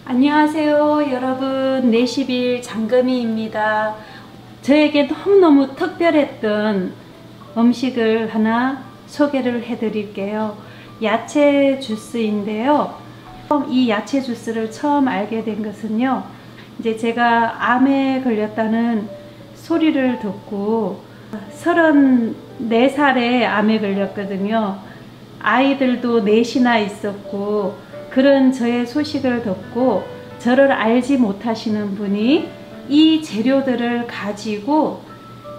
안녕하세요 여러분, 내시빌 장금이입니다. 저에게 너무너무 특별했던 음식을 하나 소개를 해 드릴게요. 야채 주스인데요. 이 야채 주스를 처음 알게 된 것은요, 이제 제가 암에 걸렸다는 소리를 듣고 34살에 암에 걸렸거든요. 아이들도 넷이나 있었고, 그런 저의 소식을 듣고 저를 알지 못하시는 분이 이 재료들을 가지고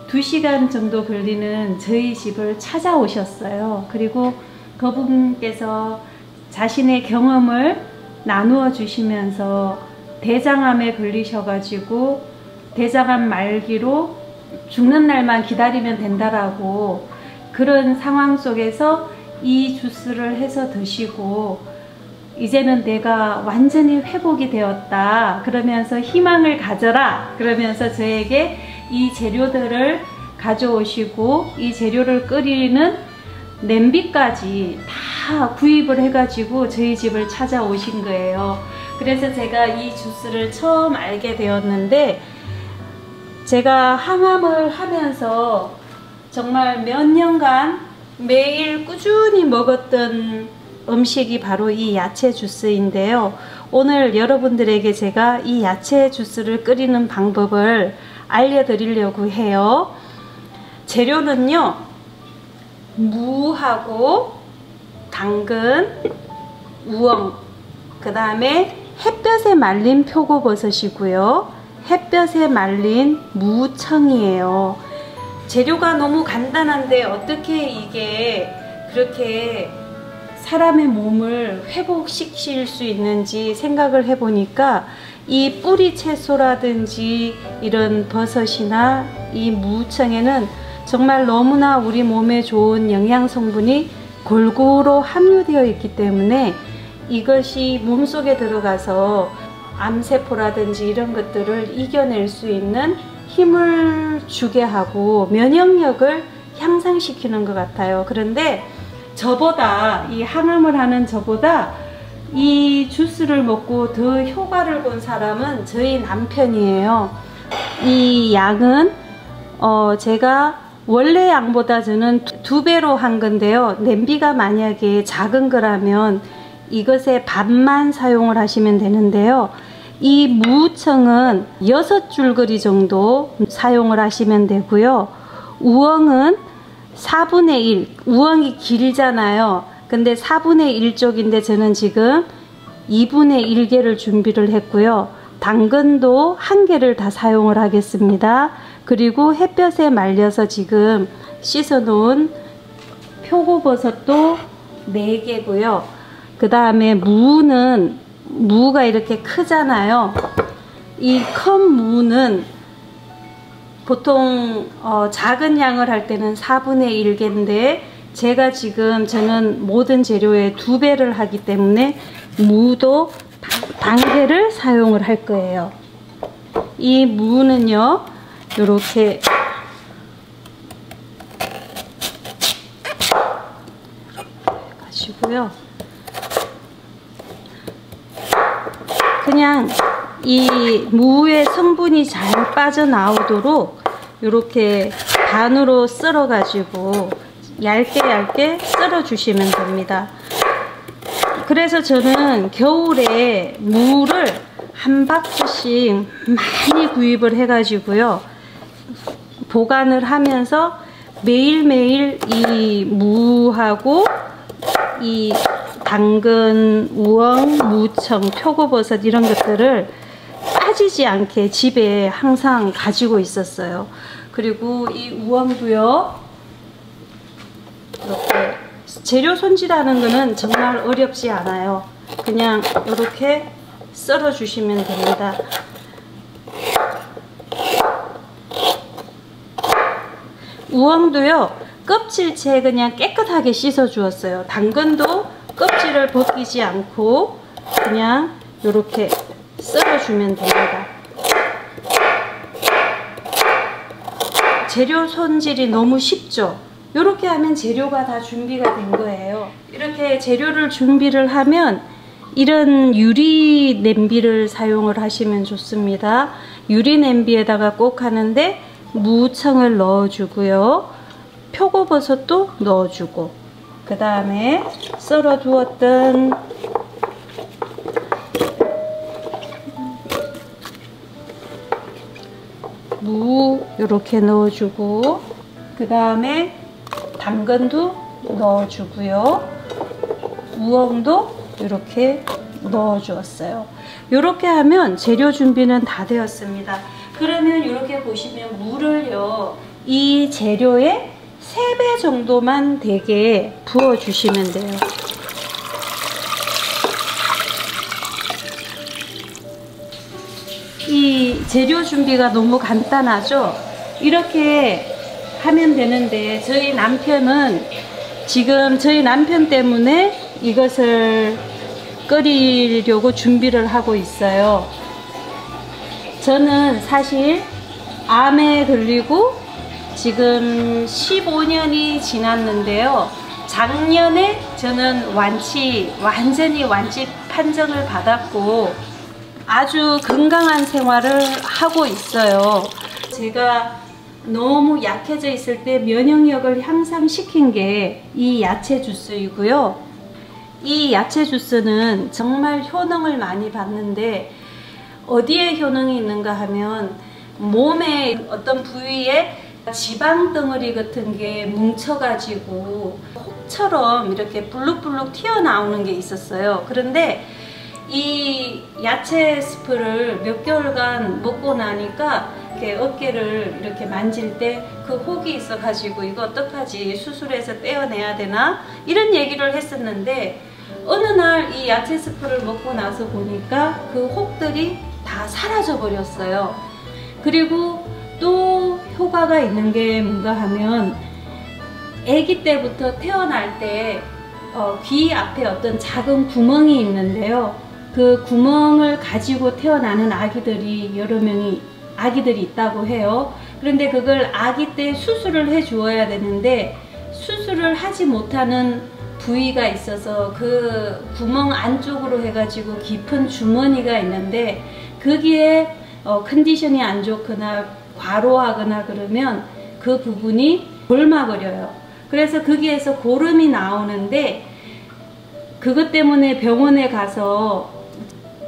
2시간 정도 걸리는 저희 집을 찾아오셨어요. 그리고 그분께서 자신의 경험을 나누어 주시면서 대장암에 걸리셔가지고 대장암 말기로 죽는 날만 기다리면 된다라고, 그런 상황 속에서 이 주스를 해서 드시고 이제는 내가 완전히 회복이 되었다 그러면서 희망을 가져라 그러면서 저에게 이 재료들을 가져오시고, 이 재료를 끓이는 냄비까지 다 구입을 해가지고 저희 집을 찾아오신 거예요. 그래서 제가 이 주스를 처음 알게 되었는데, 제가 항암을 하면서 정말 몇 년간 매일 꾸준히 먹었던 음식이 바로 이 야채 주스인데요. 오늘 여러분들에게 제가 이 야채 주스를 끓이는 방법을 알려드리려고 해요. 재료는요, 무하고 당근, 우엉, 그 다음에 햇볕에 말린 표고버섯이고요, 햇볕에 말린 무청이에요. 재료가 너무 간단한데 어떻게 이게 그렇게 사람의 몸을 회복시킬 수 있는지 생각을 해보니까, 이 뿌리 채소라든지 이런 버섯이나 이 무청에는 정말 너무나 우리 몸에 좋은 영양 성분이 골고루 함유되어 있기 때문에 이것이 몸속에 들어가서 암세포라든지 이런 것들을 이겨낼 수 있는 힘을 주게 하고 면역력을 향상시키는 것 같아요. 그런데 저보다, 이 항암을 하는 저보다 이 주스를 먹고 더 효과를 본 사람은 저희 남편이에요. 이 양은 제가 원래 양보다 저는 2배로 한 건데요. 냄비가 만약에 작은 거라면 이것의 반만 사용을 하시면 되는데요. 이 무청은 6줄거리 정도 사용을 하시면 되고요. 우엉은 4분의 1, 우엉이 길잖아요. 근데 4분의 1쪽인데 저는 지금 2분의 1개를 준비를 했고요. 당근도 1개를 다 사용을 하겠습니다. 그리고 햇볕에 말려서 지금 씻어 놓은 표고버섯도 4개고요. 그 다음에 무가 이렇게 크잖아요. 이 큰 무는 보통 작은 양을 할 때는 4분의 1개인데 제가 지금 저는 모든 재료의 2배를 하기 때문에 무도 반개를 사용을 할 거예요. 이 무는요, 이렇게 가시고요. 그냥 이 무의 성분이 잘 빠져나오도록 이렇게 반으로 썰어 가지고 얇게 썰어 주시면 됩니다. 그래서 저는 겨울에 무를 한 박스씩 많이 구입을 해 가지고요, 보관을 하면서 매일매일 이 무하고 이 당근, 우엉, 무청, 표고버섯 이런 것들을 빠지지 않게 집에 항상 가지고 있었어요. 그리고 이 우엉도요, 이렇게 재료 손질하는 거는 정말 어렵지 않아요. 그냥 이렇게 썰어 주시면 됩니다. 우엉도요, 껍질째 그냥 깨끗하게 씻어 주었어요. 당근도 껍질을 벗기지 않고 그냥 이렇게 썰어주면 됩니다. 재료 손질이 너무 쉽죠? 이렇게 하면 재료가 다 준비가 된 거예요. 이렇게 재료를 준비를 하면 이런 유리 냄비를 사용을 하시면 좋습니다. 유리 냄비에다가 꼭 하는데 무청을 넣어주고요. 표고버섯도 넣어주고, 그 다음에 썰어 두었던 무 이렇게 넣어주고, 그 다음에 당근도 넣어주고요. 우엉도 이렇게 넣어주었어요. 이렇게 하면 재료 준비는 다 되었습니다. 그러면 이렇게 보시면 물을요, 이 재료에 3배 정도만 되게 부어주시면 돼요. 이 재료 준비가 너무 간단하죠? 이렇게 하면 되는데, 저희 남편은 지금 저희 남편 때문에 이것을 끓이려고 준비를 하고 있어요. 저는 사실 암에 걸리고 지금 15년이 지났는데요. 작년에 저는 완전히 완치 판정을 받았고 아주 건강한 생활을 하고 있어요. 제가 너무 약해져 있을 때 면역력을 향상시킨 게 이 야채 주스이고요. 이 야채 주스는 정말 효능을 많이 봤는데, 어디에 효능이 있는가 하면 몸의 어떤 부위에 지방 덩어리 같은 게 뭉쳐가지고 혹처럼 이렇게 불룩불룩 튀어나오는 게 있었어요. 그런데 이 야채 스프를 몇 개월간 먹고 나니까 이렇게 어깨를 이렇게 만질 때 그 혹이 있어가지고 이거 어떡하지, 수술해서 떼어내야 되나, 이런 얘기를 했었는데, 어느 날 이 야채 스프를 먹고 나서 보니까 그 혹들이 다 사라져 버렸어요. 그리고 또 효과가 있는 게 뭔가 하면, 아기 때부터 태어날 때 귀 앞에 어떤 작은 구멍이 있는데요. 그 구멍을 가지고 태어나는 아기들이 여러 명이 아기들이 있다고 해요. 그런데 그걸 아기 때 수술을 해 주어야 되는데 수술을 하지 못하는 부위가 있어서 그 구멍 안쪽으로 해가지고 깊은 주머니가 있는데, 거기에 컨디션이 안 좋거나 과로하거나 그러면 그 부분이 골마버려요. 그래서 거기에서 고름이 나오는데, 그것 때문에 병원에 가서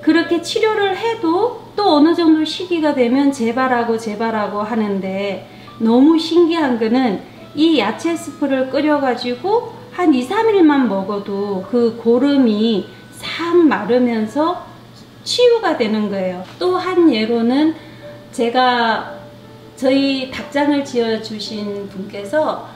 그렇게 치료를 해도 또 어느 정도 시기가 되면 재발하고 하는데, 너무 신기한 거는 이 야채 스프를 끓여 가지고 한 2-3일만 먹어도 그 고름이 싹 마르면서 치유가 되는 거예요. 또 한 예로는, 제가 저희 닭장을 지어 주신 분께서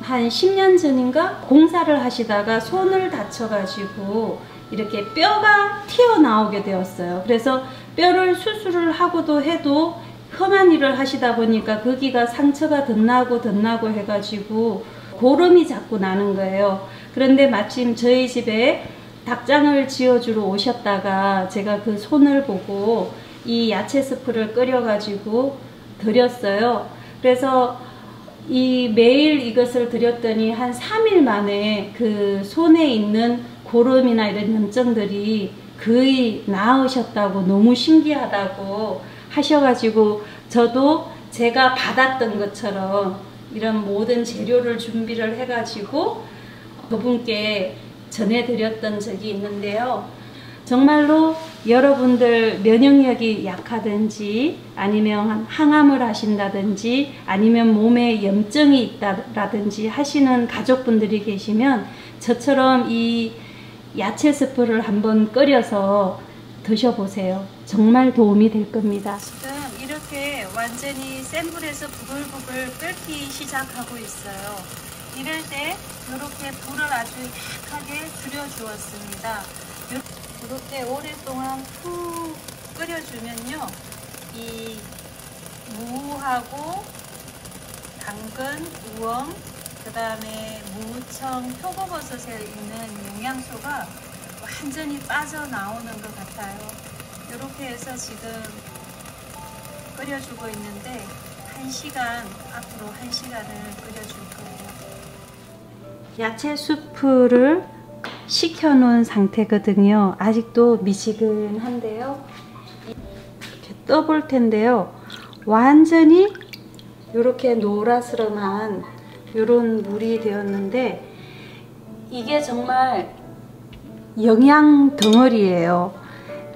한 10년 전인가 공사를 하시다가 손을 다쳐 가지고 이렇게 뼈가 튀어나오게 되었어요. 그래서 뼈를 수술을 하고도 해도 험한 일을 하시다 보니까 거기가 상처가 덧나고 해가지고 고름이 자꾸 나는 거예요. 그런데 마침 저희 집에 닭장을 지어주러 오셨다가 제가 그 손을 보고 이 야채 스프를 끓여가지고 드렸어요. 그래서 매일 이것을 드렸더니 한 3일 만에 그 손에 있는 고름이나 이런 염증들이 거의 나으셨다고, 너무 신기하다고 하셔가지고, 저도 제가 받았던 것처럼 이런 모든 재료를 준비를 해가지고 그분께 전해드렸던 적이 있는데요. 정말로 여러분들 면역력이 약하든지 아니면 항암을 하신다든지 아니면 몸에 염증이 있다라든지 하시는 가족분들이 계시면 저처럼 이 야채 스프를 한번 끓여서 드셔보세요. 정말 도움이 될 겁니다. 지금 이렇게 완전히 센 불에서 부글부글 끓기 시작하고 있어요. 이럴 때 이렇게 불을 아주 약하게 줄여주었습니다. 이렇게 오랫동안 푹 끓여주면요, 이 무하고 당근, 우엉, 그 다음에 무청, 표고버섯에 있는 영양소가 완전히 빠져나오는 것 같아요. 이렇게 해서 지금 끓여주고 있는데 앞으로 1시간을 끓여줄 거예요. 야채 수프를 식혀놓은 상태거든요. 아직도 미지근한데요. 이렇게 떠볼 텐데요. 완전히 이렇게 노라스름한 이런 물이 되었는데 이게 정말 영양 덩어리예요.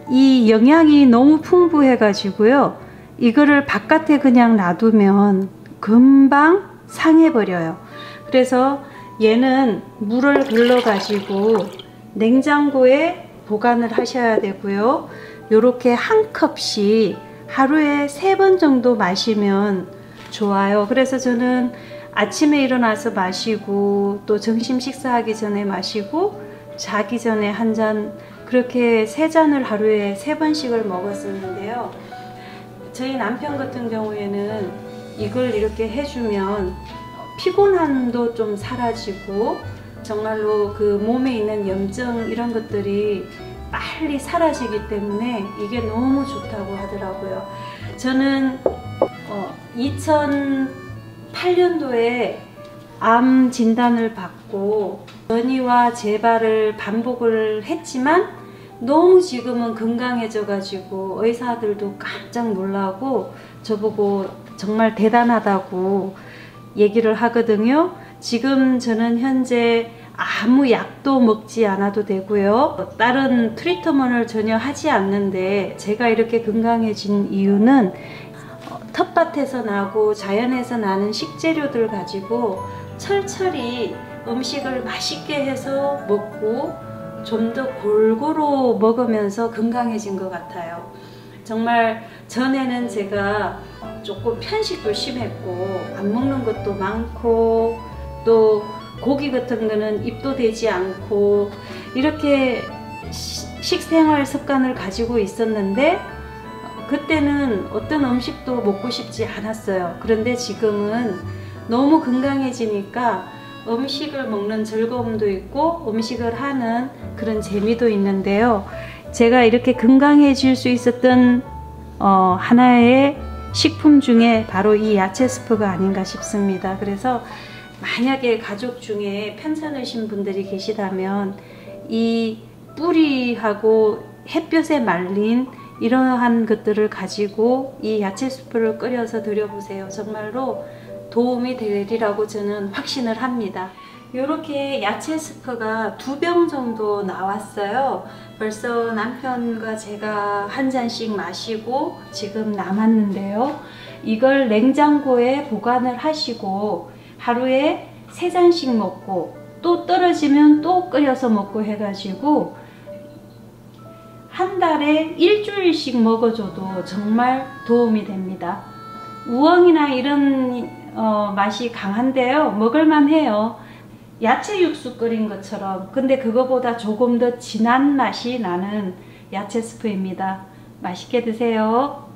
이 영양이 너무 풍부해 가지고요. 이거를 바깥에 그냥 놔두면 금방 상해버려요. 그래서 얘는 물을 걸러 가지고 냉장고에 보관을 하셔야 되고요. 요렇게 한 컵씩 하루에 3번 정도 마시면 좋아요. 그래서 저는 아침에 일어나서 마시고 또 점심 식사하기 전에 마시고 자기 전에 한 잔, 그렇게 3잔을 하루에 3번씩을 먹었었는데요. 저희 남편 같은 경우에는 이걸 이렇게 해주면 피곤함도 좀 사라지고 정말로 그 몸에 있는 염증 이런 것들이 빨리 사라지기 때문에 이게 너무 좋다고 하더라고요. 저는 2008년도에 암 진단을 받고 전이와 재발을 반복을 했지만 너무 지금은 건강해져 가지고 의사들도 깜짝 놀라고 저보고 정말 대단하다고 얘기를 하거든요. 지금 저는 현재 아무 약도 먹지 않아도 되고요. 다른 트리트먼트를 전혀 하지 않는데 제가 이렇게 건강해진 이유는 텃밭에서 나고 자연에서 나는 식재료들 가지고 철철히 음식을 맛있게 해서 먹고 좀 더 골고루 먹으면서 건강해진 것 같아요. 정말 전에는 제가 조금 편식도 심했고 안 먹는 것도 많고 또 고기 같은 거는 입도 대지 않고 이렇게 식생활 습관을 가지고 있었는데 그때는 어떤 음식도 먹고 싶지 않았어요. 그런데 지금은 너무 건강해지니까 음식을 먹는 즐거움도 있고 음식을 하는 그런 재미도 있는데요. 제가 이렇게 건강해질 수 있었던 하나의 식품 중에 바로 이 야채 스프가 아닌가 싶습니다. 그래서 만약에 가족 중에 편찮으신 분들이 계시다면 이 뿌리하고 햇볕에 말린 이러한 것들을 가지고 이 야채 스프를 끓여서 드려보세요. 정말로 도움이 되리라고 저는 확신을 합니다. 이렇게 야채 스프가 2병 정도 나왔어요. 벌써 남편과 제가 한 잔씩 마시고 지금 남았는데요. 이걸 냉장고에 보관을 하시고 하루에 3잔씩 먹고 또 떨어지면 또 끓여서 먹고 해가지고 한 달에 일주일씩 먹어줘도 정말 도움이 됩니다. 우엉이나 이런 맛이 강한데요. 먹을만 해요. 야채 육수 끓인 것처럼. 근데 그거보다 조금 더 진한 맛이 나는 야채 스프입니다. 맛있게 드세요.